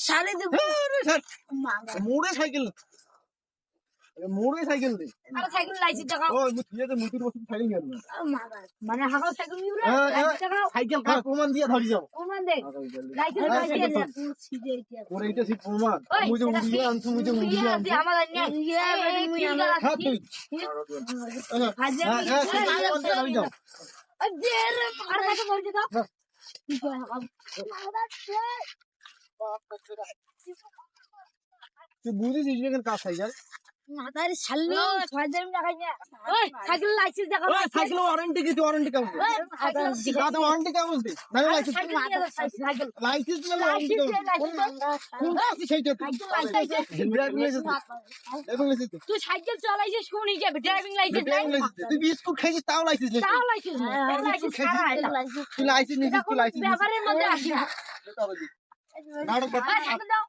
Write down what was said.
সাড়ে মোড়ে সাইকেল মোড়ে সাইকেল দে আর সাইকেল লাইসেন্স টাকা ও মুতিয়ে তো মুতির বসে সাইকেল গেল মানে হাগাও সাইকেল নিউ রে সাইকেল কার প্রমাণ দিয়ে ধরি যাও প্রমাণ দে লাইসেন্স ওরে এটা সি প্রমাণ মুই যে উড়িয়ে আনছু মুই যে উড়িয়ে আনছু আমার হ্যাঁ তুই হাজার ধরি যাও দের আর কাছে বলতে দাও তুই বুঝিস এখানে কাজ সাইকেল মাথার ছাল্লো 6000 টাকা নিয়ে ওই সাইকেল লাইসেন্স দেখা সাইকেল ওয়ারেন্টি কি ওয়ারেন্টি কাম দাদা ওয়ারেন্টি কাম দে না লাইসেন্স সাইকেল লাইসেন্স না ওয়ারেন্টি কাম কোন আছে সেইটা ড্রাইভিং লাইসেন্স ড্রাইভিং লাইসেন্স তুই সাইকেল চালাইছিস কোন হিসাবে ড্রাইভিং লাইসেন্স তুই বিস্কুট খাইছিস তাও লাইসেন্স তাও লাইসেন্স তুই লাইসেন্স নিছিস তুই লাইসেন্স ব্যাপারের মধ্যে আসি না নাটক দাও